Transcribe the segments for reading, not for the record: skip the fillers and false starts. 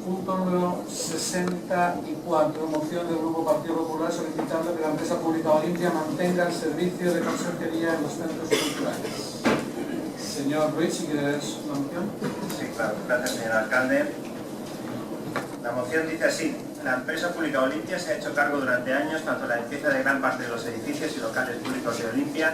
Punto número 64, moción del Grupo Partido Popular solicitando que la empresa pública Olimpia mantenga el servicio de conserjería en los centros culturales. Señor Ruiz, si quieres la moción. Sí, claro. Gracias, señor alcalde. La moción dice así: la empresa pública Olimpia se ha hecho cargo durante años tanto de la limpieza de gran parte de los edificios y locales públicos de Olimpia,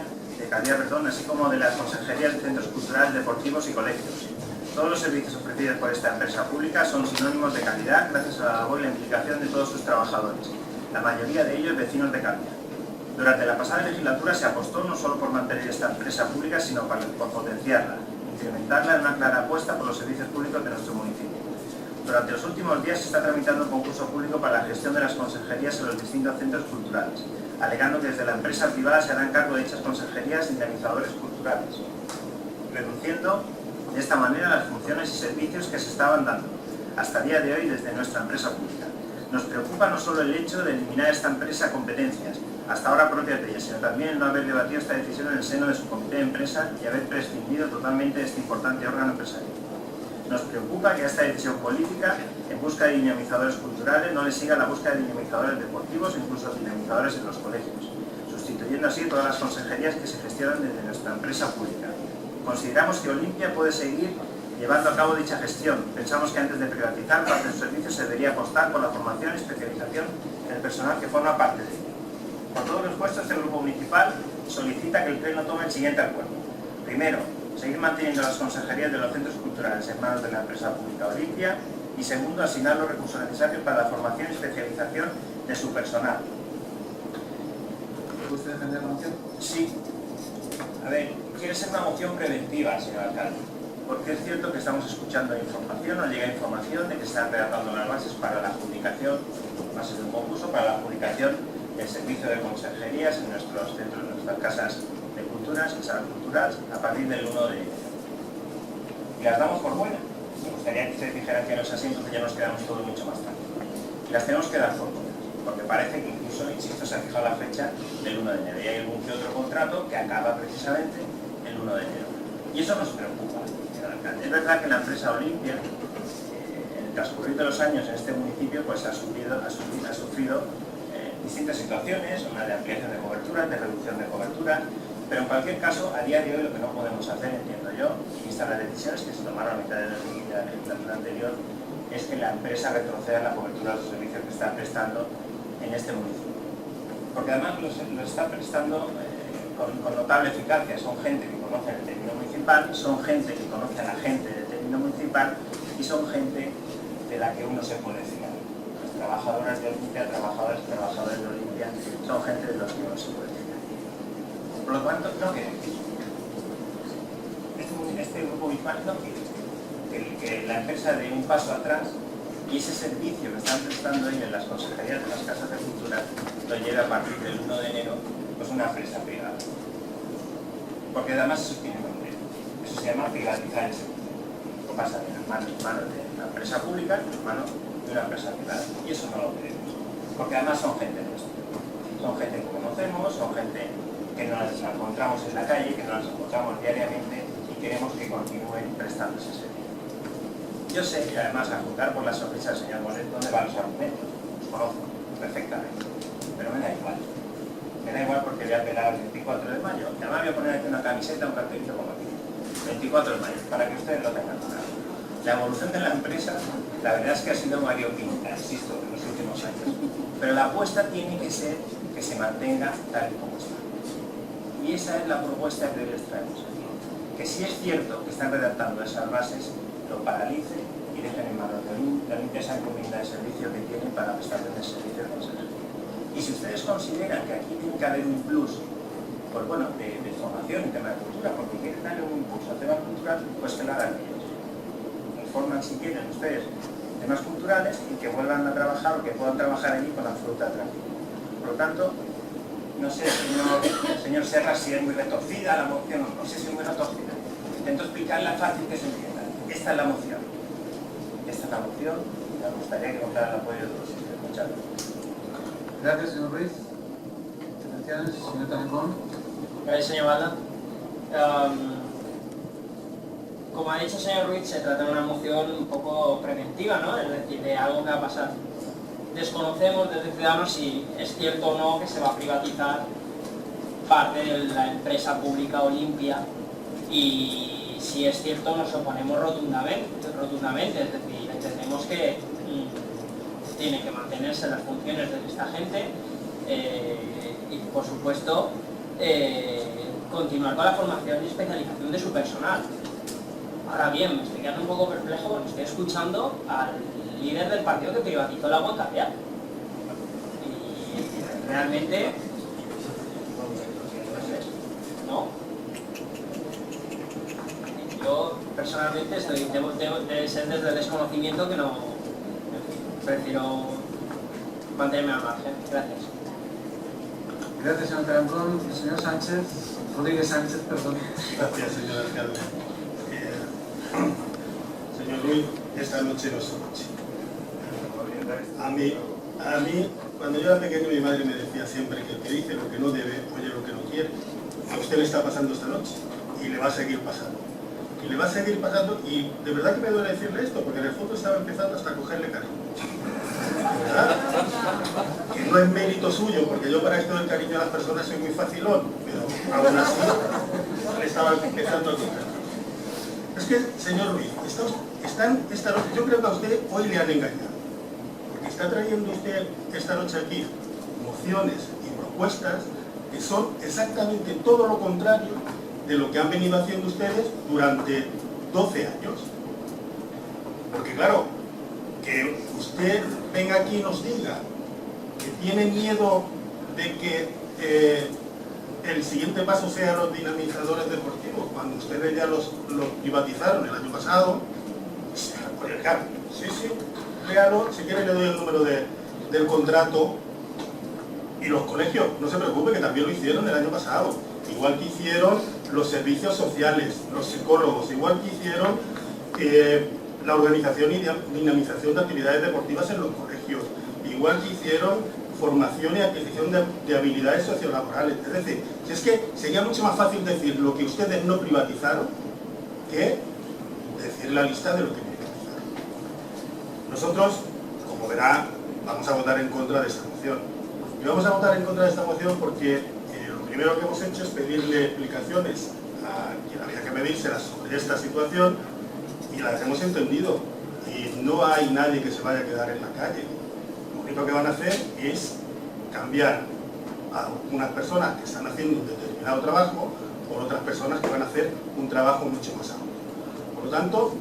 así como de las consejerías de centros culturales, deportivos y colegios. Todos los servicios ofrecidos por esta empresa pública son sinónimos de calidad gracias a la labor y la implicación de todos sus trabajadores, la mayoría de ellos vecinos de Calvia. Durante la pasada legislatura se apostó no solo por mantener esta empresa pública, sino por potenciarla, incrementarla en una clara apuesta por los servicios públicos de nuestro municipio. Durante los últimos días se está tramitando un concurso público para la gestión de las consejerías en los distintos centros culturales, alegando que desde la empresa privada se harán cargo de dichas consejerías dinamizadores culturales, reduciendo de esta manera las funciones y servicios que se estaban dando hasta el día de hoy desde nuestra empresa pública. Nos preocupa no solo el hecho de eliminar esta empresa competencias, hasta ahora propias de ella, sino también el no haber debatido esta decisión en el seno de su comité de empresa y haber prescindido totalmente de este importante órgano empresarial. Nos preocupa que a esta decisión política, en busca de dinamizadores culturales, no le siga la búsqueda de dinamizadores deportivos e incluso dinamizadores en los colegios, sustituyendo así todas las consejerías que se gestionan desde nuestra empresa pública. Consideramos que Olimpia puede seguir llevando a cabo dicha gestión. Pensamos que antes de privatizar parte de sus servicios se debería apostar por la formación y especialización del personal que forma parte de ella. Por todos los puestos, este grupo municipal solicita que el Pleno tome el siguiente acuerdo. Primero, seguir manteniendo las consejerías de los centros culturales en manos de la empresa pública Olimpia. Y segundo, asignar los recursos necesarios para la formación y especialización de su personal. ¿Puede usted defender la moción? Sí. A ver, quiere ser una moción preventiva, señor alcalde, porque es cierto que estamos escuchando información, nos llega información de que se están redactando las bases para la adjudicación, bases de un concurso para la adjudicación del servicio de consejerías en nuestros centros, en nuestras casas de culturas, en salas culturales, a partir del 1 de enero. Y las damos por buenas. Me gustaría que ustedes dijeran que no es así, entonces ya nos quedamos todos mucho más tranquilos. Y las tenemos que dar por buenas, porque parece que incluso, insisto, se ha fijado la fecha del 1 de enero. Y hay algún que otro contrato que acaba precisamente el 1 de enero. Y eso nos preocupa, señor alcalde. Es verdad que la empresa Olimpia, en el transcurrir de los años en este municipio, pues ha sufrido distintas situaciones, una de ampliación de cobertura, de reducción de cobertura, pero en cualquier caso, a día de hoy lo que no podemos hacer, entiendo yo, y vistas las decisiones que se tomaron a mitad de la legislatura anterior, es que la empresa retroceda la cobertura de los servicios que está prestando en este municipio. Porque además los está prestando con notable eficacia. Son gente que conoce el término municipal, son gente que conoce a la gente del término municipal y son gente de la que uno se puede fiar. Las trabajadoras de Olimpia, trabajadores y trabajadores de Olimpia son gente de los que uno se puede fiar. Por lo tanto, no queremos. Este grupo municipal no quiere que la empresa dé un paso atrás y ese servicio que están prestando ellos en las consejerías de las casas de cultura lo lleve a partir del 1 de enero pues una empresa privada. Porque además eso tiene nombre. Eso se llama privatizar el servicio. Lo pasa de las manos de una empresa pública en las manos de una empresa privada. Y eso no lo queremos. Porque además son gente nuestra. Son gente que conocemos, son gente que no las encontramos en la calle, que no las encontramos diariamente y queremos que continúen prestando ese servicio. Yo sé, y además a juzgar por la sonrisa del señor Moret, dónde van los argumentos. Los conozco perfectamente. Pero me da igual. Me da igual porque voy a apelar el 24 de mayo. Y además voy a poner aquí una camiseta, un cartelito como aquí. 24 de mayo, para que ustedes lo tengan claro. La evolución de la empresa, la verdad es que ha sido variopinta, insisto, en los últimos años. Pero la apuesta tiene que ser que se mantenga tal y como está. Y esa es la propuesta que les traemos aquí. Que si es cierto que están redactando esas bases, lo paralice y dejen en manos de Olimpia esa encomienda de servicio que tienen para prestación de servicios de consejería. Y si ustedes consideran que aquí tiene que haber un plus, pues bueno, de formación en tema de cultura, porque quieren darle un impulso al tema cultural, pues que lo hagan ellos. Informan si quieren ustedes temas culturales y que vuelvan a trabajar o que puedan trabajar allí con absoluta tranquilidad. Por lo tanto, no sé, señor Serra, si es muy retorcida la moción, no sé si es muy retorcida. Intento explicarla fácil que se entienda. Esta es la moción. Esta es la moción. Me gustaría que contara el apoyo de todos ustedes. Muchas gracias. Gracias, señor Ruiz. Intervenciones, señor Talibón. Gracias, senyor Bala. Como ha dicho el señor Ruiz, se trata de una moción un poco preventiva, ¿no? Es decir, de algo que va a pasar. Desconocemos desde Ciudadanos si es cierto o no que se va a privatizar parte de la empresa pública Olimpia, y si es cierto nos oponemos rotundamente, es decir, entendemos que tiene que mantenerse las funciones de esta gente y por supuesto continuar con la formación y especialización de su personal. Ahora bien, me estoy quedando un poco perplejo porque estoy escuchando al líder del partido que privatizó el agua cardiaca. Y realmente, ¿no? Yo personalmente debe ser desde el desconocimiento que no, prefiero mantenerme al margen. Gracias. Gracias, señor Carambón. El señor Sánchez, Rodríguez Sánchez, perdón. Gracias, señor alcalde. Señor Ruiz, esta noche no es su noche. A mí, cuando yo era pequeño, mi madre me decía siempre que el que dice lo que no debe, oye lo que no quiere. A usted le está pasando esta noche y le va a seguir pasando. Y le va a seguir pasando, y de verdad que me duele decirle esto, porque en el fondo estaba empezando hasta a cogerle cariño. ¿Verdad? Que no es mérito suyo, porque yo para esto del cariño a las personas soy muy facilón, pero aún así le estaba empezando a coger. Es que, señor Ruiz, esta noche, yo creo que a usted hoy le han engañado, porque está trayendo usted esta noche aquí mociones y propuestas que son exactamente todo lo contrario de lo que han venido haciendo ustedes durante 12 años. Porque claro, que usted venga aquí y nos diga que tiene miedo de que el siguiente paso sea los dinamizadores deportivos, cuando ustedes ya los privatizaron el año pasado, pues, claro, sí, léalo, si quiere le doy el número del contrato. Y los colegios, no se preocupe, que también lo hicieron el año pasado, igual que hicieron los servicios sociales, los psicólogos, igual que hicieron la organización y dinamización de actividades deportivas en los colegios, igual que hicieron formación y adquisición de habilidades sociolaborales. Es decir, si es que sería mucho más fácil decir lo que ustedes no privatizaron que decir la lista de lo que privatizaron. Nosotros, como verá, vamos a votar en contra de esta moción. Y vamos a votar en contra de esta moción porque lo primero que hemos hecho es pedirle explicaciones a quien había que pedírselas sobre esta situación, y las hemos entendido. Y no hay nadie que se vaya a quedar en la calle. Lo único que van a hacer es cambiar a unas personas que están haciendo un determinado trabajo por otras personas que van a hacer un trabajo mucho más amplio. Por lo tanto,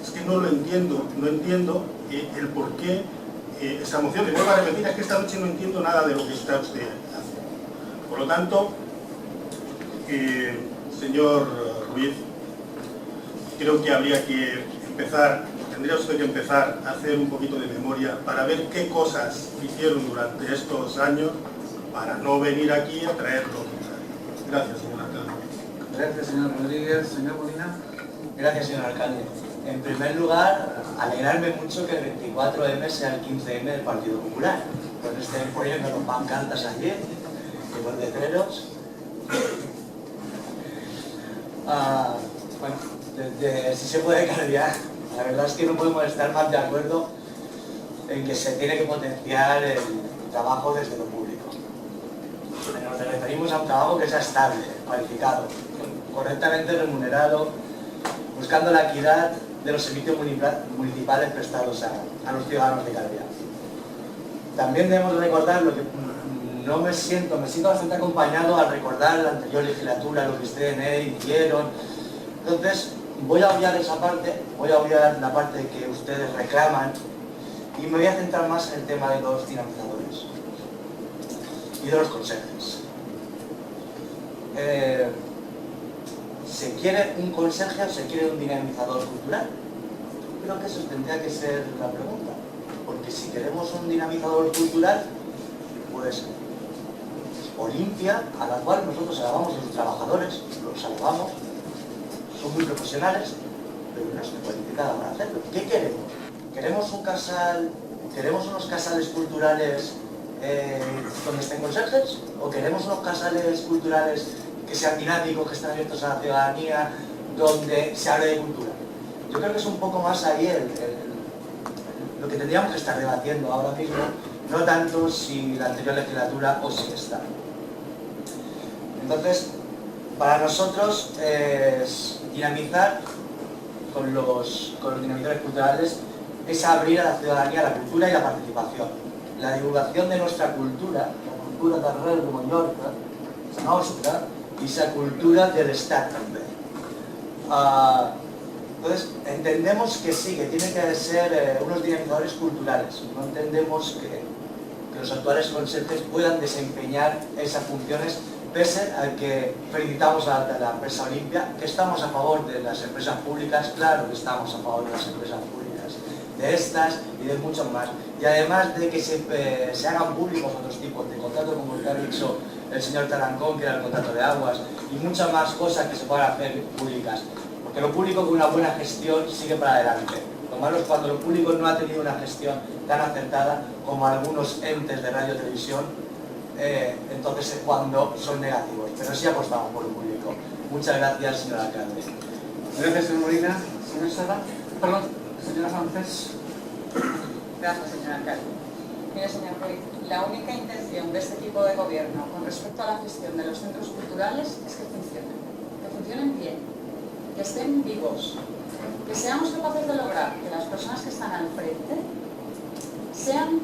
es que no lo entiendo, no entiendo el por qué esta moción. Y vuelvo a repetir, es que esta noche no entiendo nada de lo que está usted haciendo. Por lo tanto, señor Ruiz, creo que habría que tendría usted que empezar a hacer un poquito de memoria para ver qué cosas hicieron durante estos años para no venir aquí a traer lo contrario. Gracias, señor alcalde. Gracias, señor Rodríguez. Señor Molina. Gracias, señor alcalde. En primer lugar, alegrarme mucho que el 24M sea el 15M del Partido Popular, donde estén poniendo los pancartas allí y los letreros. Bueno, si se puede cambiar, la verdad es que no podemos estar más de acuerdo en que se tiene que potenciar el trabajo desde lo público. Pero nos referimos a un trabajo que sea estable, cualificado, correctamente remunerado, buscando la equidad de los servicios municipales prestados a los ciudadanos de cada día. También debemos recordar lo que me siento bastante acompañado al recordar la anterior legislatura, lo que ustedes hicieron. Entonces, voy a obviar esa parte, voy a obviar la parte que ustedes reclaman y me voy a centrar más en el tema de los dinamizadores y de los conserjes. ¿Se quiere un conserje o se quiere un dinamizador cultural? Creo que eso tendría que ser la pregunta, porque si queremos un dinamizador cultural, pues Olimpia, a la cual nosotros alabamos a los trabajadores, los alabamos, son muy profesionales, pero no estoy cualificada para hacerlo. ¿Qué queremos? ¿Queremos unos casales culturales donde estén conserjes? ¿O queremos unos casales culturales que sean dinámicos, que estén abiertos a la ciudadanía, donde se hable de cultura. Yo creo que es un poco más ahí lo que tendríamos que estar debatiendo ahora mismo, no tanto si la anterior legislatura o si esta. Entonces, para nosotros es dinamizar con los dinamizadores culturales, es abrir a la ciudadanía la cultura y la participación. La divulgación de nuestra cultura, la cultura d'arrel de Mallorca, la nostra, y esa cultura del Estado también. Entonces, entendemos que sí, que tiene que ser unos dinamizadores culturales. No entendemos que los actuales conserjes puedan desempeñar esas funciones, pese a que felicitamos a la empresa Olimpia, que estamos a favor de las empresas públicas, claro que estamos a favor de las empresas públicas, de estas y de muchos más. Y además de que se hagan públicos otros tipos de contratos, como el que ha dicho el señor Tarancón, que era el contrato de aguas, y muchas más cosas que se puedan hacer públicas. Porque lo público con una buena gestión sigue para adelante. Lo malo es cuando lo público no ha tenido una gestión tan acertada como algunos entes de radio y televisión, entonces es cuando son negativos. Pero sí apostamos por lo público. Muchas gracias, señor alcalde. Gracias, señor Molina. Señor Serra. Perdón, señora Francés. Gracias, señor alcalde. Mire, señor Ruiz, la única intención de este tipo de gobierno con respecto a la gestión de los centros culturales es que funcionen bien, que estén vivos, que seamos capaces de lograr que las personas que están al frente sean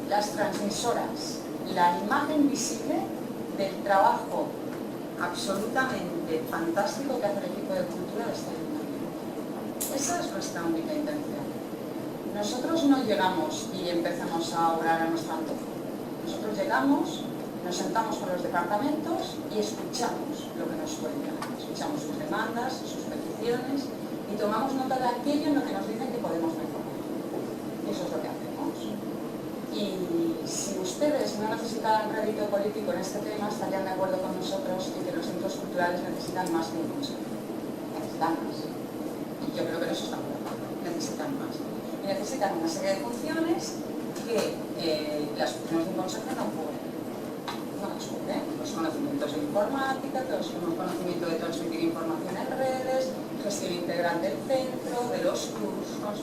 las transmisoras, la imagen visible del trabajo absolutamente fantástico que hace el equipo de cultura de este ayuntamiento. Esa es nuestra única intención. Nosotros no llegamos y empezamos a obrar a nuestro antojo. Nosotros llegamos, nos sentamos con los departamentos y escuchamos lo que nos cuentan. Escuchamos sus demandas, sus peticiones y tomamos nota de aquello en lo que nos dicen que podemos mejorar. Y eso es lo que hacemos. Y si ustedes no necesitaran rédito político en este tema, estarían de acuerdo con nosotros en que los centros culturales necesitan más que un consejo. Necesitan más. Y yo creo que en eso estamos de acuerdo. Necesitan más. Y necesitan una serie de funciones que las funciones de un consejo no cubren. No las cubren. Los conocimientos de informática, los conocimientos de transmitir información en redes, gestión integral del centro, de los cursos,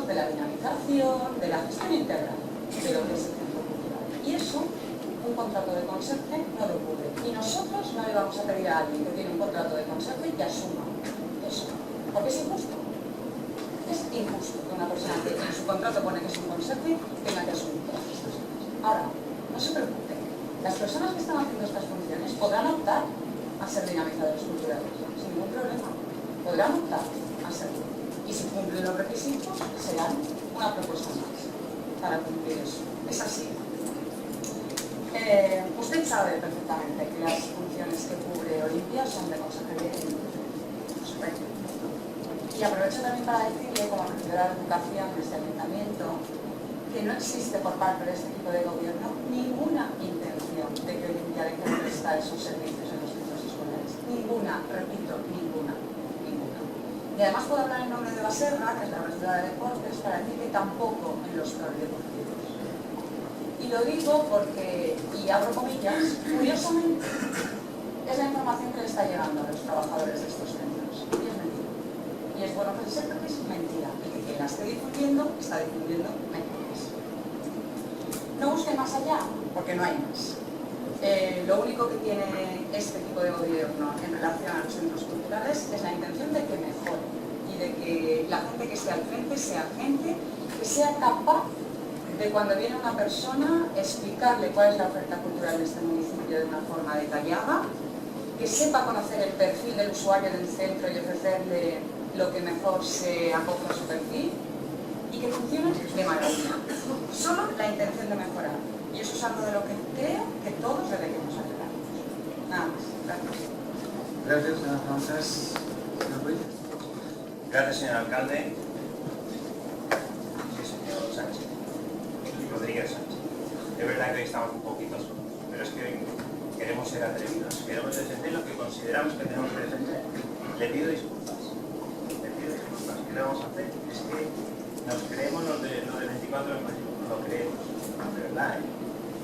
de la dinamización, de la gestión integral de lo que es el centro cultural. Y eso, un contrato de conserje no lo cubre. Y nosotros no le vamos a pedir a alguien que tiene un contrato de conserje que asuma eso. Porque es injusto. Es injusto que una persona que en su contrato pone que es un conserje tenga que asumir todas estas cosas. Ahora, no se preocupen. Las personas que están haciendo estas funciones podrán optar a ser dinamizadores culturales, sin ningún problema. Podrán optar a serlo. Y si cumplen los requisitos, serán una propuesta más para cumplir eso. Es así. Usted sabe perfectamente que las funciones que cubre Olimpia son de consejería y de. Y aprovecho también para decirle, como regidora de educación de este ayuntamiento, que no existe por parte de este equipo de gobierno ninguna intención de que Olimpia deje de prestar esos servicios en los centros escolares. Ninguna, repito, ninguna. Y además puedo hablar en nombre de Baserra, que es la regidora de deportes, para decir que tampoco en los polideportivos. Y lo digo porque, y abro comillas, curiosamente, es la información que le está llegando a los trabajadores de estos centros. Y es mentira. Y es bueno que se sepa que es mentira. Y que quien la esté difundiendo, está difundiendo mentiras. No busquen más allá, porque no hay más. Lo único que tiene este tipo de gobierno en relación a los centros culturales es la intención de que mejore y de que la gente que esté al frente sea gente que sea capaz de, cuando viene una persona, explicarle cuál es la oferta cultural de este municipio de una forma detallada, que sepa conocer el perfil del usuario del centro y ofrecerle lo que mejor se acopla a su perfil y que funcione de maravilla. Solo la intención de mejorar. Y eso es algo de lo que creo que todos deberíamos ayudarnos. Nada más. Gracias. Gracias, señora Francés. Señor Ruiz. Gracias, señor alcalde. Sí, señor Sánchez. Rodríguez Sánchez. Es verdad que hoy estamos un poquito solos, pero es que hoy queremos ser atrevidos, queremos defender lo que consideramos que tenemos que defender. Le pido disculpas. ¿Qué le vamos a hacer? Es que nos creemos lo de 24 de mayo, lo creemos, de verdad, ¿eh?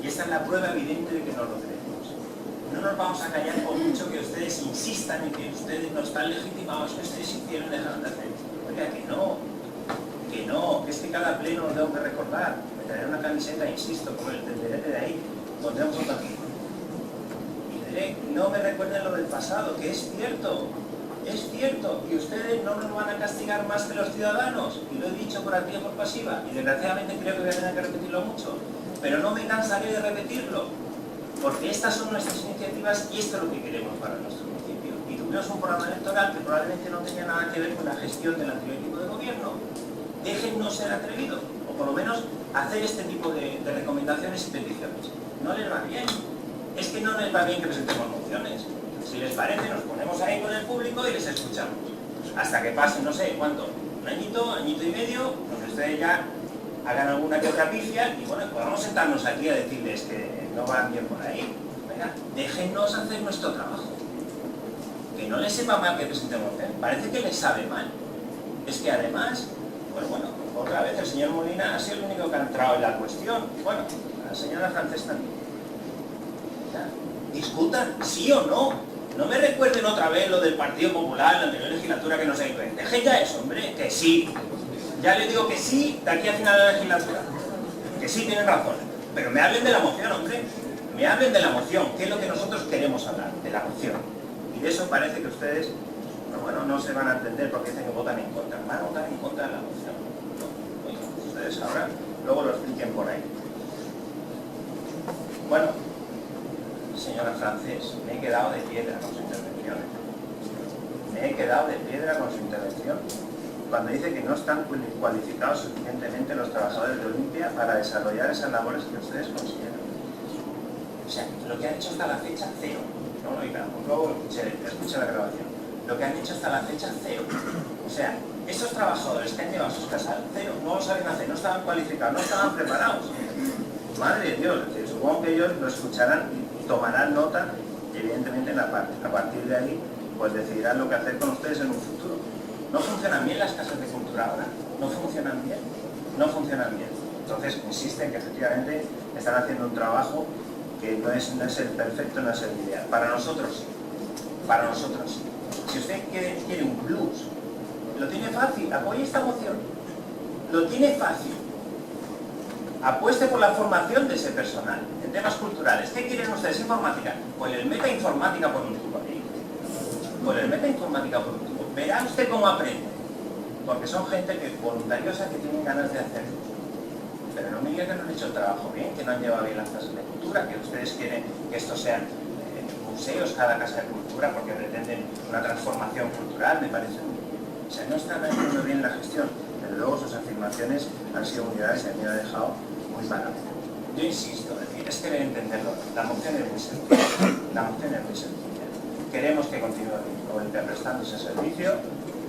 Y esta es la prueba evidente de que no lo creemos. no nos vamos a callar por mucho que ustedes insistan en que ustedes no están legitimados, que ustedes hicieron y dejaron de hacer. Oiga, que es que cada pleno lo tengo que recordar. Me traeré una camiseta, insisto, como el tenderete de ahí, pondré un foto aquí. Y diré, no me recuerden lo del pasado, que es cierto, y ustedes no nos van a castigar más que los ciudadanos, y lo he dicho por activa y por pasiva, y desgraciadamente creo que voy a tener que repetirlo mucho, pero no me cansaré de repetirlo, porque estas son nuestras iniciativas y esto es lo que queremos para nuestro municipio. Y tuvimos un programa electoral que probablemente no tenía nada que ver con la gestión del anterior equipo de gobierno. Déjennos ser atrevidos, o por lo menos hacer este tipo de recomendaciones y peticiones. ¿No les va bien? Es que no les va bien que presentemos mociones. Si les parece, nos ponemos ahí con el público y les escuchamos. Hasta que pase, no sé cuánto, un añito, añito y medio, donde ustedes ya hagan alguna que otra pifia y bueno, podamos sentarnos aquí a decirles que no van bien por ahí. Venga, déjennos hacer nuestro trabajo. Que no les sepa mal que presentemos mociones. Parece que les sabe mal. Es que además, pues bueno, otra vez el señor Molina ha sido el único que ha entrado en la cuestión. Bueno, la señora Francés también. ¿Ya? Discutan, sí o no. No me recuerden otra vez lo del Partido Popular en la anterior legislatura que no sé qué. Dejen ya eso, hombre, que sí. Ya les digo que sí de aquí a final de la legislatura. Que sí, tienen razón. Pero me hablen de la moción, hombre. Me hablen de la moción, que es lo que nosotros queremos hablar, de la moción. Y de eso parece que ustedes, bueno, no se van a entender porque dicen que votan en contra. Van a votar en contra de la moción. No, oigan, ustedes sabrán. Luego lo expliquen por ahí. Bueno. Señora Francés, me he quedado de piedra con su intervención. Me he quedado de piedra con su intervención cuando dice que no están cualificados suficientemente los trabajadores de Olimpia para desarrollar esas labores que ustedes consideran. O sea, lo que han hecho hasta la fecha, cero. No, oiga, luego escuche la grabación. Lo que han hecho hasta la fecha, cero. O sea, esos trabajadores que han llevado sus casas, cero, no lo saben hacer, no estaban cualificados, no estaban preparados. Madre de Dios, supongo que ellos lo escucharán y tomarán nota y evidentemente a partir de ahí pues decidirán lo que hacer con ustedes en un futuro. ¿No funcionan bien las casas de cultura ahora? ¿No funcionan bien? No funcionan bien. Entonces insisten que efectivamente están haciendo un trabajo que no es el perfecto, no es el ideal. Para nosotros sí. Para nosotros sí. Si usted quiere un plus, lo tiene fácil, apoye esta moción. Lo tiene fácil. Apueste por la formación de ese personal en temas culturales. ¿Qué quieren ustedes? Informática. Pues les meta informática por un tubo ahí. Pues les meta informática por un tubo. Verá usted cómo aprende. Porque son gente que voluntariosa que tienen ganas de hacerlo. Pero no me digan que no han hecho el trabajo bien, que no han llevado bien las casas de cultura, que ustedes quieren que estos sean museos, cada casa de cultura, porque pretenden una transformación cultural, me parece. O sea, no están haciendo bien la gestión. Pero luego sus afirmaciones han sido muy graves y a mí me ha dejado muy mal. Yo insisto, es que deben entenderlo. La moción es muy sencilla. La moción es muy sencilla. Queremos que continúe Olimpia prestando ese servicio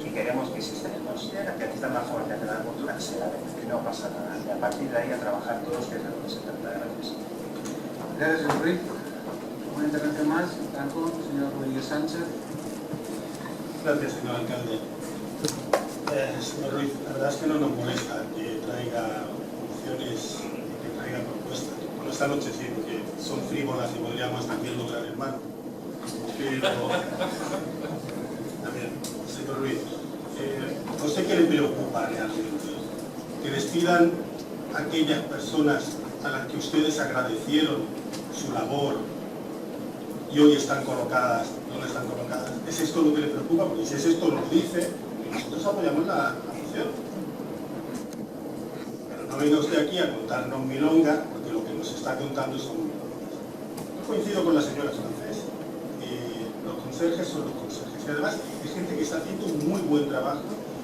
y queremos que si ustedes consideran que necesitan más formación de la cultura, se la den, que no pasa nada. Y a partir de ahí a trabajar todos, que es de lo que se trata. Gracias. Gracias, señor Ruiz. Una intervención más, Franco, señor Rodríguez Sánchez. Gracias, señor alcalde. Señor Ruiz, la verdad es que no nos molesta que traiga mociones y que traiga propuestas. Bueno, esta noche sí, porque son frívolas y podríamos también lograr el mal. Pero, a ver, señor Ruiz, ¿a usted qué le preocupa realmente? Que despidan a aquellas personas a las que ustedes agradecieron su labor y hoy están colocadas, ¿dónde están colocadas? ¿Es esto lo que le preocupa? Porque si es esto, nos dice. Nosotros apoyamos la moción. Pero no venga usted aquí a contarnos milonga, porque lo que nos está contando son milongas. Yo coincido con la señora Francés. Los conserjes son los conserjes. Y además es gente que está haciendo un muy buen trabajo,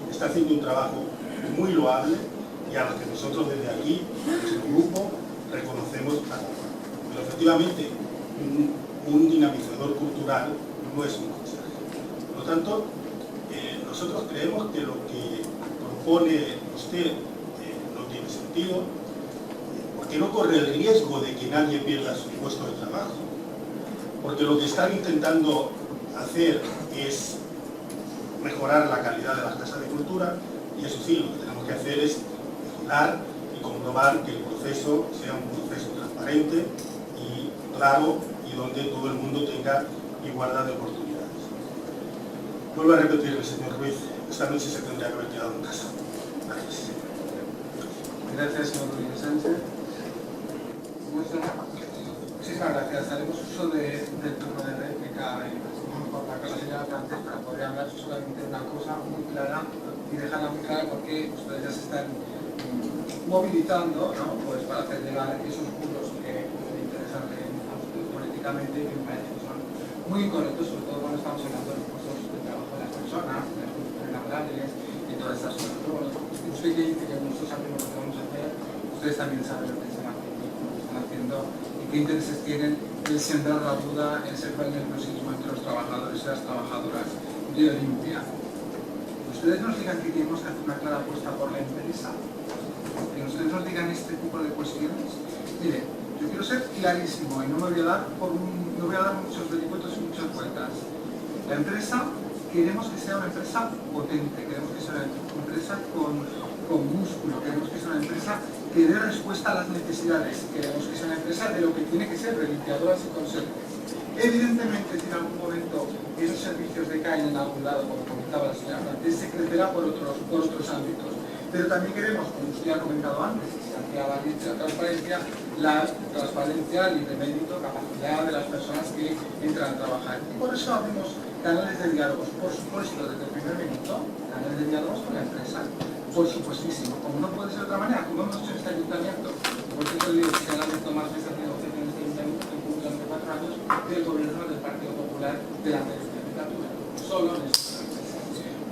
está haciendo un trabajo muy loable y a los que nosotros desde aquí, nuestro grupo, reconocemos la labor. Pero efectivamente, un dinamizador cultural no es un conserje. Por lo tanto, nosotros creemos que lo que propone usted no tiene sentido, porque no corre el riesgo de que nadie pierda su puesto de trabajo, porque lo que están intentando hacer es mejorar la calidad de las casas de cultura, y eso sí, lo que tenemos que hacer es vigilar y comprobar que el proceso sea un proceso transparente y claro y sitio donde todo el mundo tenga igualdad de oportunidades. Vuelvo a repetirle, señor Ruiz, esta noche se tendría que haber quedado en casa. Gracias. Gracias, señor Luis Sánchez. Muchísimas gracias. Haremos uso del turno de réplica por la que la señora Frances para poder hablar solamente de una cosa muy clara y dejarla muy clara porque ustedes ya se están movilizando, ¿no? Pues para hacer llegar esos puntos que les interesan a ustedes políticamente y que me parece que son muy incorrectos, sobre todo cuando estamos hablando de los puestos de trabajo de las personas, de las condiciones laborales y todas estas cosas. Pero bueno, usted que dice que nosotros sabemos lo que vamos a hacer, ustedes también saben lo que están haciendo y qué intereses tienen el sembrar la duda, el sembrar el nerviosismo entre los trabajadores y las trabajadoras de Olimpia. Ustedes nos digan que tenemos que hacer una clara apuesta por la empresa, que ustedes nos digan este tipo de cuestiones. Mire, yo quiero ser clarísimo y no me voy a dar muchos vericuetos y muchas vueltas. La empresa, queremos que sea una empresa potente, queremos que sea una empresa con músculo, queremos que sea una empresa que dé respuesta a las necesidades, queremos que sea una empresa de lo que tiene que ser, de limpiadoras y conserjes. Evidentemente, si en algún momento esos servicios decaen en algún lado, como comentaba la señora Frances, se crecerá por otros ámbitos. Pero también queremos, como usted ha comentado antes, y se hacía la transparencia, libre mérito, capacidad de las personas que entran a trabajar. Y por eso abrimos canales de diálogos, por supuesto, desde el primer minuto, canales de diálogos con la empresa, por supuestísimo, como no puede ser de otra manera, como hemos hecho en este ayuntamiento, porque yo digo que se han abierto más mesas de negociación en este ayuntamiento durante 4 años del gobierno del Partido Popular de la anterior legislatura, solo en este caso.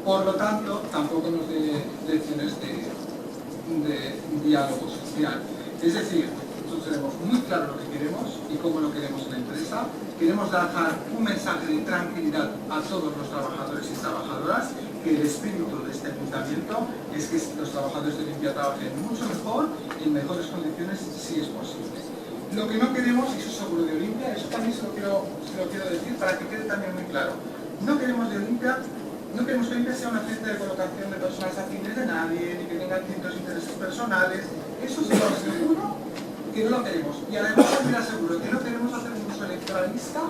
Por lo tanto, tampoco nos dé lecciones de diálogo social. Es decir, nosotros tenemos muy claro lo que queremos y cómo lo queremos en la empresa. Queremos dejar un mensaje de tranquilidad a todos los trabajadores y trabajadoras, que el espíritu de este ayuntamiento es que los trabajadores de Olimpia trabajen mucho mejor y en mejores condiciones si es posible. Lo que no queremos, y eso es seguro de Olimpia, eso también se lo quiero decir para que quede también muy claro, no queremos que Olimpia sea una fiesta de colocación de personas afines de nadie, ni que tengan ciertos intereses personales. Eso se lo aseguro que no lo queremos. Y además también aseguro que no queremos hacer un uso electoralista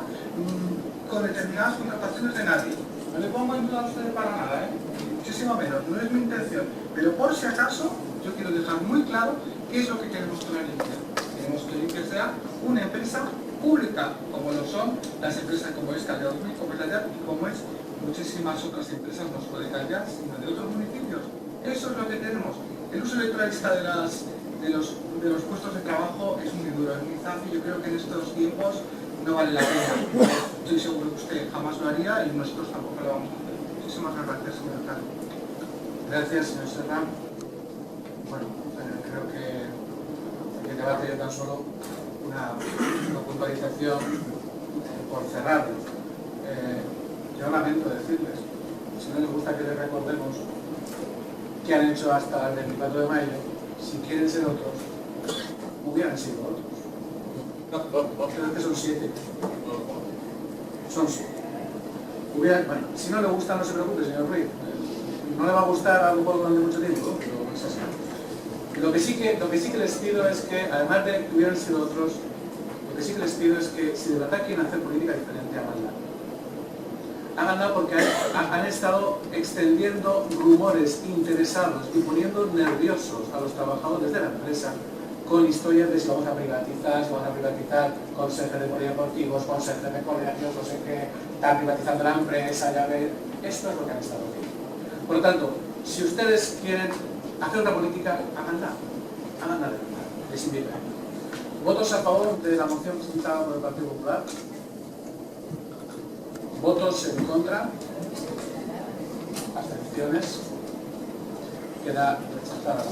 con determinadas contrataciones de nadie. No le pongo en duda a ustedes para nada, muchísimo menos, no es mi intención. Pero por si acaso, yo quiero dejar muy claro qué es lo que queremos con Olimpia. Queremos que Olimpia sea una empresa pública, como lo son las empresas como es Caldeón, como es la y como es muchísimas otras empresas, no solo de Caldas, sino de otros municipios. Eso es lo que tenemos. El uso electoralista de los puestos de trabajo es muy duro, es muy fácil. Yo creo que en estos tiempos no vale la pena. Estoy seguro que usted jamás lo haría y nosotros tampoco lo vamos a hacer. Muchísimas gracias, señor alcalde. Gracias, señor Serra. Bueno, creo que el debate ya tan solo una puntualización por cerrarlo. Yo lamento decirles, si no les gusta que les recordemos qué han hecho hasta el 24 de mayo, si quieren ser otros, hubieran sido otros. Creo que son 7. Son 7. Bueno, si no le gusta, no se preocupe, señor Ruiz. No le va a gustar algo durante mucho tiempo, pero es así. Lo que sí que les pido es que, además de que hubieran sido otros, lo que sí que les pido es que si de verdad quieren hacer política diferente, háganla porque han estado extendiendo rumores interesados y poniendo nerviosos a los trabajadores de la empresa con historias de si vamos a privatizar consejos de polideportivos, consejos de colegios, no sé qué, están privatizando la empresa, ya ve. Esto es lo que han estado haciendo. Por lo tanto, si ustedes quieren hacer una política, háganla de verdad, les invito. ¿Votos a favor de la moción presentada por el Partido Popular? ¿Votos en contra? ¿Abstenciones? Queda rechazada.